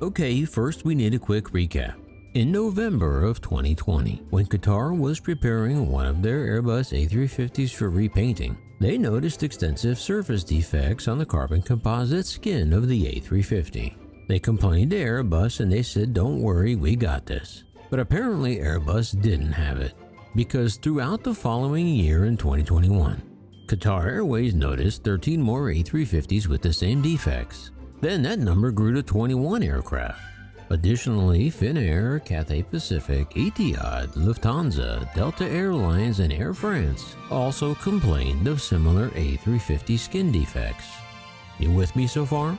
Okay, first we need a quick recap. In November of 2020, when Qatar was preparing one of their Airbus A350s for repainting, they noticed extensive surface defects on the carbon composite skin of the A350. They complained to Airbus and they said, "Don't worry, we got this." But apparently Airbus didn't have it, because throughout the following year in 2021, Qatar Airways noticed 13 more A350s with the same defects. Then that number grew to 21 aircraft. Additionally, Finnair, Cathay Pacific, Etihad, Lufthansa, Delta Airlines, and Air France also complained of similar A350 skin defects. You with me so far?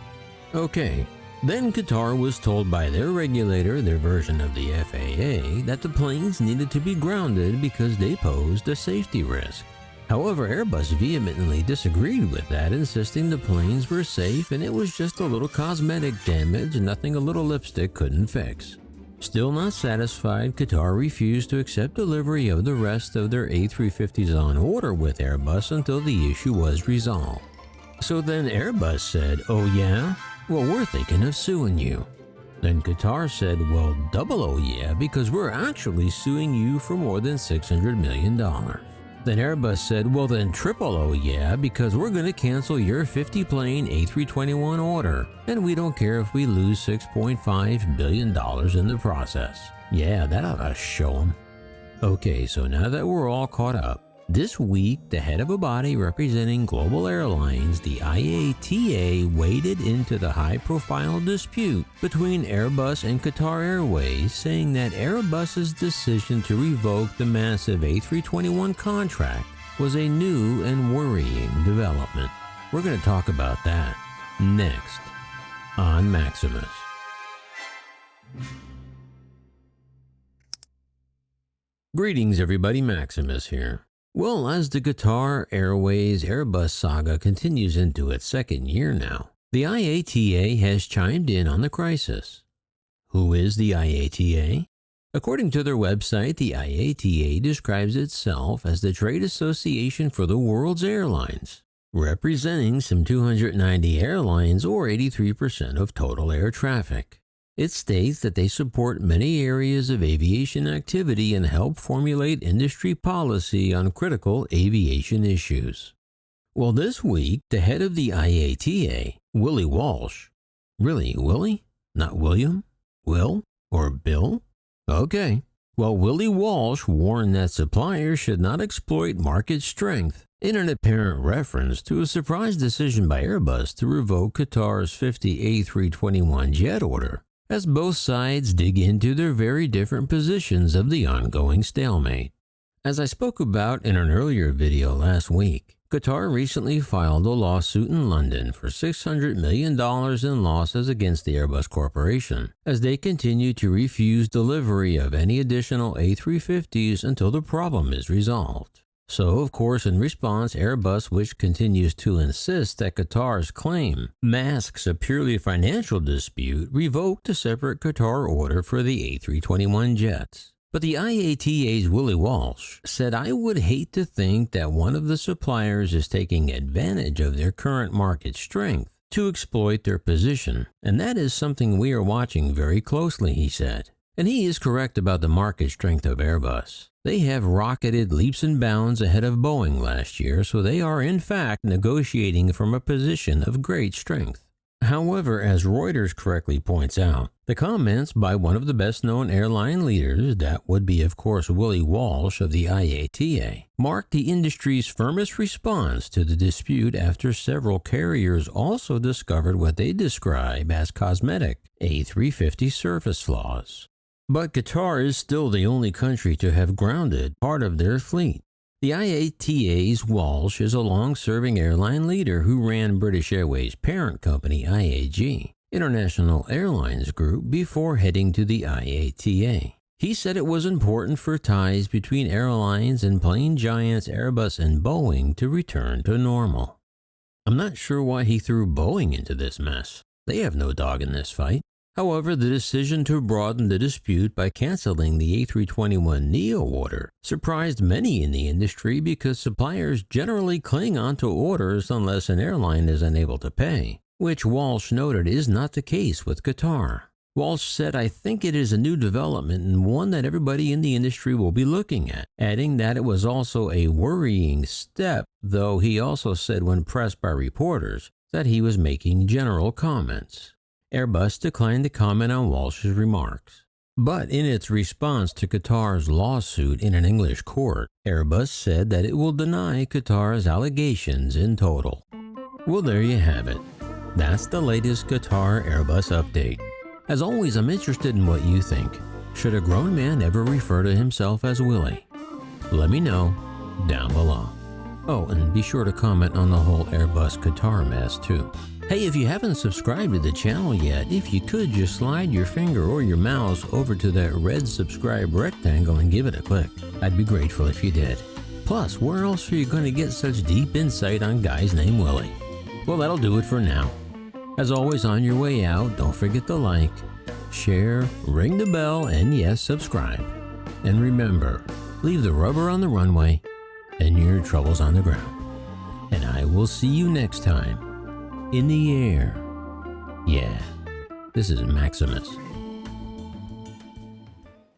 Okay. Then Qatar was told by their regulator, their version of the FAA, that the planes needed to be grounded because they posed a safety risk. However, Airbus vehemently disagreed with that, insisting the planes were safe and it was just a little cosmetic damage, nothing a little lipstick couldn't fix. Still not satisfied, Qatar refused to accept delivery of the rest of their A350s on order with Airbus until the issue was resolved. So then Airbus said, "Oh yeah? Well, we're thinking of suing you." Then Qatar said, "Well, double oh yeah, because we're actually suing you for more than $600 million. Then Airbus said, "Well then triple oh yeah, because we're going to cancel your 50-plane A321 order, and we don't care if we lose $6.5 billion in the process." Yeah, that ought to show them. Okay, so now that we're all caught up, this week the head of a body representing global airlines, the IATA, waded into the high-profile dispute between Airbus and Qatar Airways, saying that Airbus's decision to revoke the massive A321 contract was a new and worrying development. We're going to talk about that next on Maximus. Greetings everybody, Maximus here. Well, as the Qatar Airways Airbus saga continues into its second year now, the IATA has chimed in on the crisis. Who is the IATA? According to their website, the IATA describes itself as the trade association for the world's airlines, representing some 290 airlines or 83% of total air traffic. It states that they support many areas of aviation activity and help formulate industry policy on critical aviation issues. Well, this week, the head of the IATA, Willie Walsh. Really, Willie? Not William? Will? Or Bill? Okay. Well, Willie Walsh warned that suppliers should not exploit market strength in an apparent reference to a surprise decision by Airbus to revoke Qatar's 50 A321 jet order, as both sides dig into their very different positions of the ongoing stalemate. As I spoke about in an earlier video last week, Qatar recently filed a lawsuit in London for $600 million in losses against the Airbus Corporation, as they continue to refuse delivery of any additional A350s until the problem is resolved. So, of course, in response, Airbus, which continues to insist that Qatar's claim masks a purely financial dispute, revoked a separate Qatar order for the A321 jets. But the IATA's Willie Walsh said, "I would hate to think that one of the suppliers is taking advantage of their current market strength to exploit their position, and that is something we are watching very closely," he said. And he is correct about the market strength of Airbus. They have rocketed leaps and bounds ahead of Boeing last year, so they are in fact negotiating from a position of great strength. However, as Reuters correctly points out, the comments by one of the best-known airline leaders, that would be of course Willie Walsh of the IATA, marked the industry's firmest response to the dispute after several carriers also discovered what they describe as cosmetic A350 surface flaws. But Qatar is still the only country to have grounded part of their fleet. The IATA's Walsh is a long-serving airline leader who ran British Airways' parent company IAG, International Airlines Group, before heading to the IATA. He said it was important for ties between airlines and plane giants Airbus and Boeing to return to normal. I'm not sure why he threw Boeing into this mess. They have no dog in this fight. However, the decision to broaden the dispute by canceling the A321neo order surprised many in the industry because suppliers generally cling onto orders unless an airline is unable to pay, which Walsh noted is not the case with Qatar. Walsh said, "I think it is a new development and one that everybody in the industry will be looking at," adding that it was also a worrying step, though he also said when pressed by reporters that he was making general comments. Airbus declined to comment on Walsh's remarks. But in its response to Qatar's lawsuit in an English court, Airbus said that it will deny Qatar's allegations in total. Well, there you have it. That's the latest Qatar Airbus update. As always, I'm interested in what you think. Should a grown man ever refer to himself as Willie? Let me know down below. Oh, and be sure to comment on the whole Airbus Qatar mess too. Hey, if you haven't subscribed to the channel yet, if you could just slide your finger or your mouse over to that red subscribe rectangle and give it a click. I'd be grateful if you did. Plus, where else are you going to get such deep insight on guys named Willie? Well, that'll do it for now. As always, on your way out, don't forget to like, share, ring the bell, and yes, subscribe. And remember, leave the rubber on the runway and your troubles on the ground. And I will see you next time in the air. Yeah, this is Maximus.